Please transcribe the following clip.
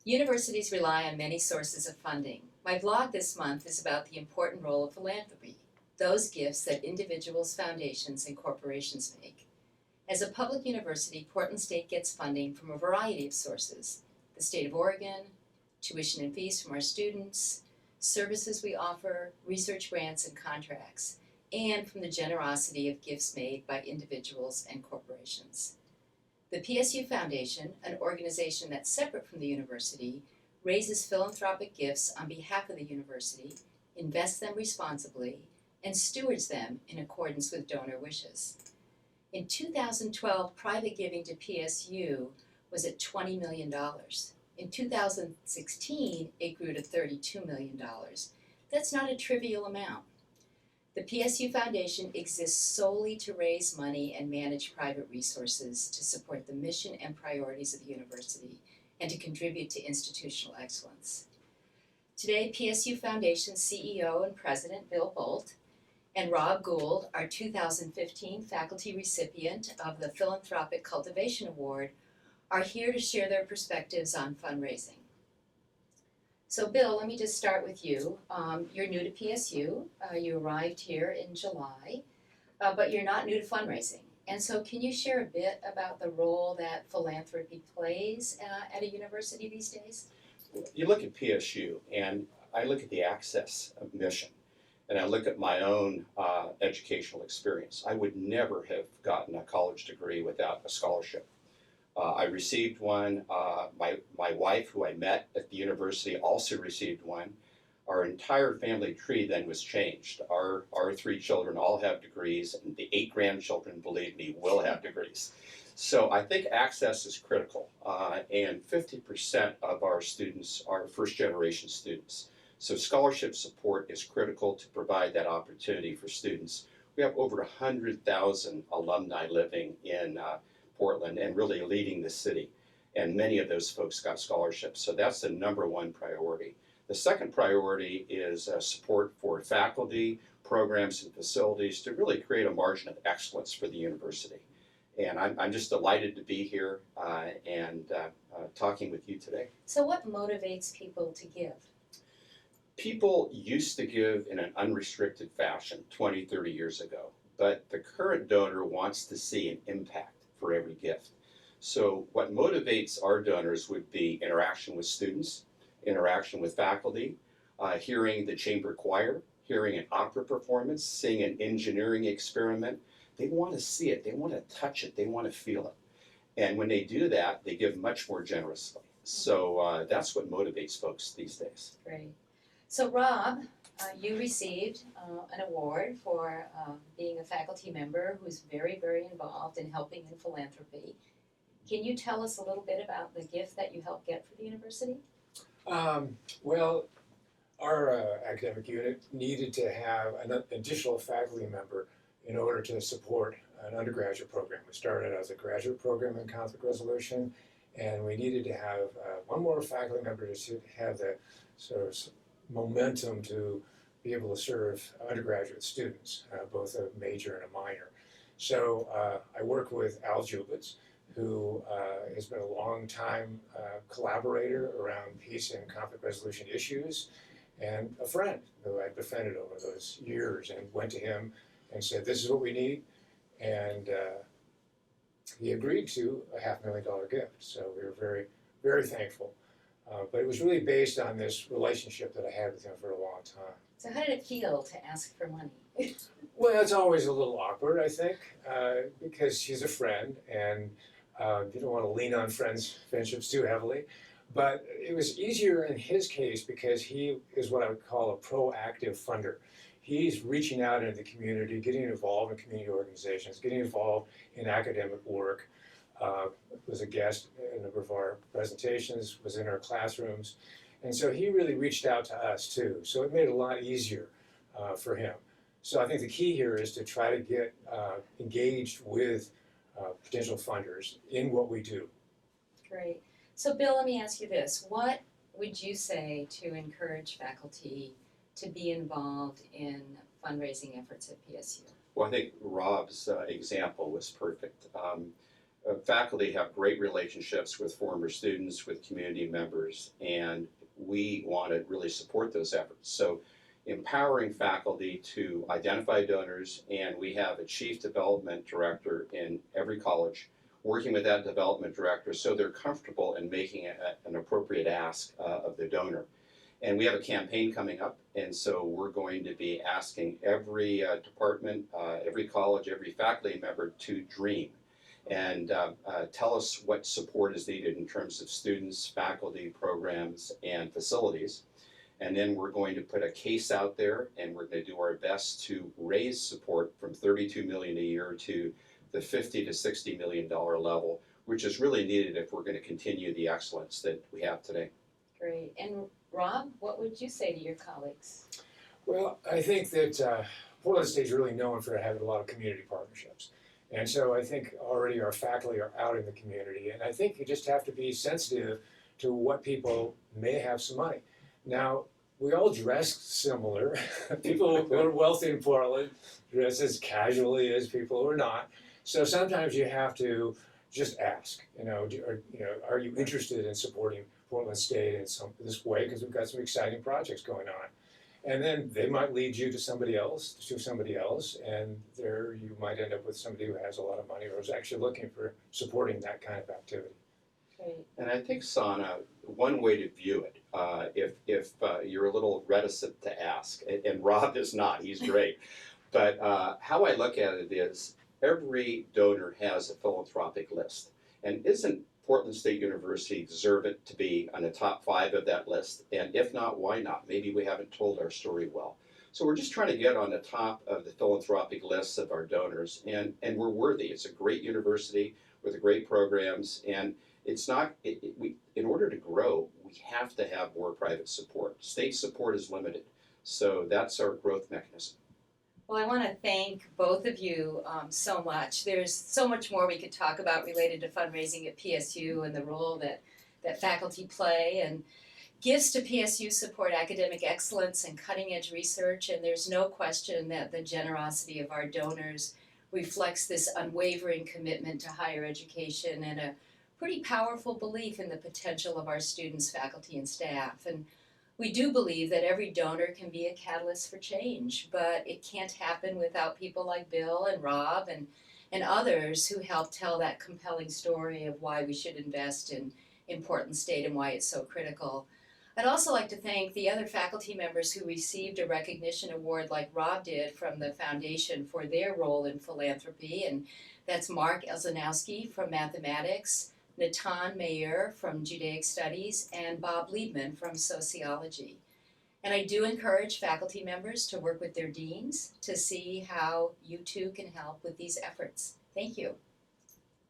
Universities rely on many sources of funding. My blog this month is about the important role of philanthropy, those gifts that individuals, foundations, and corporations make. As a public university, Portland State gets funding from a variety of sources: the state of Oregon, tuition and fees from our students, services we offer, research grants and contracts, and from the generosity of gifts made by individuals and corporations. The PSU Foundation, an organization that's separate from the university, raises philanthropic gifts on behalf of the university, invests them responsibly, and stewards them in accordance with donor wishes. In 2012, private giving to PSU was at $20 million. In 2016, it grew to $32 million. That's not a trivial amount. The PSU Foundation exists solely to raise money and manage private resources to support the mission and priorities of the university and to contribute to institutional excellence. Today, PSU Foundation CEO and President Bill Bolt and Rob Gould, our 2015 faculty recipient of the Philanthropic Cultivation Award, are here to share their perspectives on fundraising. So Bill, let me just start with you. You're new to PSU. You arrived here in July, but you're not new to fundraising. And so can you share a bit about the role that philanthropy plays at a university these days? You look at PSU, and I look at the access mission, and I look at my own educational experience. I would never have gotten a college degree without a scholarship. I received one. My wife, who I met at the university, also received one. Our entire family tree then was changed. Our 3 children all have degrees, and the 8 grandchildren, believe me, will have degrees. So I think access is critical, and 50% of our students are first-generation students. So scholarship support is critical to provide that opportunity for students. We have over 100,000 alumni living in Portland and really leading the city. And many of those folks got scholarships. So that's the number one priority. The second priority is support for faculty, programs, and facilities to really create a margin of excellence for the university. And I'm just delighted to be here and talking with you today. So what motivates people to give? People used to give in an unrestricted fashion 20, 30 years ago, but the current donor wants to see an impact for every gift. So what motivates our donors would be interaction with students, interaction with faculty, hearing the chamber choir, hearing an opera performance, seeing an engineering experiment. They want to see it, they want to touch it, they want to feel it. And when they do that, they give much more generously. So that's what motivates folks these days. Great. So Rob, you received an award for being a faculty member who's very, very involved in helping in philanthropy. Can you tell us a little bit about the gift that you helped get for the university? Well, our academic unit needed to have an additional faculty member in order to support an undergraduate program. We started as a graduate program in conflict resolution, and we needed to have one more faculty member to have the sort of momentum to be able to serve undergraduate students, both a major and a minor. So I work with Al Jubitz, who has been a long time collaborator around peace and conflict resolution issues, and a friend who I befriended over those years, and went to him and said, this is what we need, and he agreed to a $500,000 gift. So we were very, very thankful. But it was really based on this relationship that I had with him for a long time. So how did it feel to ask for money? Well, it's always a little awkward, I think, because he's a friend, and you don't want to lean on friendships too heavily. But it was easier in his case because he is what I would call a proactive funder. He's reaching out into the community, getting involved in community organizations, getting involved in academic work. Was a guest in a number of our presentations, was in our classrooms. And so he really reached out to us too. So it made it a lot easier for him. So I think the key here is to try to get engaged with potential funders in what we do. Great. So Bill, let me ask you this. What would you say to encourage faculty to be involved in fundraising efforts at PSU? Well, I think Rob's example was perfect. faculty have great relationships with former students, with community members, and we want to really support those efforts. So empowering faculty to identify donors, and we have a chief development director in every college working with that development director so they're comfortable in making an appropriate ask of the donor. And we have a campaign coming up, and so we're going to be asking every department, every college, every faculty member to dream and tell us what support is needed in terms of students, faculty, programs, and facilities. And then we're going to put a case out there, and we're going to do our best to raise support from $32 million a year to the $50 to $60 million level, which is really needed if we're going to continue the excellence that we have today. Great. And Rob, what would you say to your colleagues? Well, I think that Portland State is really known for having a lot of community partnerships. And so I think already our faculty are out in the community, and I think you just have to be sensitive to what people may have some money. Now, we all dress similar. People who are wealthy in Portland dress as casually as people who are not. So sometimes you have to just ask, are you interested in supporting Portland State in this way? Because we've got some exciting projects going on. And then they might lead you to somebody else, and there you might end up with somebody who has a lot of money or is actually looking for supporting that kind of activity. Great. And I think, Sana, one way to view it, if you're a little reticent to ask, and Rob is not, he's great, but how I look at it is every donor has a philanthropic list. And isn't Portland State University deserve it to be on the top 5 of that list? And if not, why not? Maybe we haven't told our story well. So we're just trying to get on the top of the philanthropic lists of our donors, and we're worthy. It's a great university with great programs, and it's not, in order to grow, we have to have more private support. State support is limited, so that's our growth mechanism. Well, I want to thank both of you so much. There's so much more we could talk about related to fundraising at PSU and the role that faculty play, and gifts to PSU support academic excellence and cutting-edge research, and there's no question that the generosity of our donors reflects this unwavering commitment to higher education and a pretty powerful belief in the potential of our students, faculty, and staff. And we do believe that every donor can be a catalyst for change, but it can't happen without people like Bill and Rob and others who help tell that compelling story of why we should invest in Portland State and why it's so critical. I'd also like to thank the other faculty members who received a recognition award like Rob did from the foundation for their role in philanthropy, and that's Mark Elzanowski from mathematics, Natan Meir from Judaic Studies, and Bob Liebman from Sociology. And I do encourage faculty members to work with their deans to see how you too can help with these efforts. Thank you.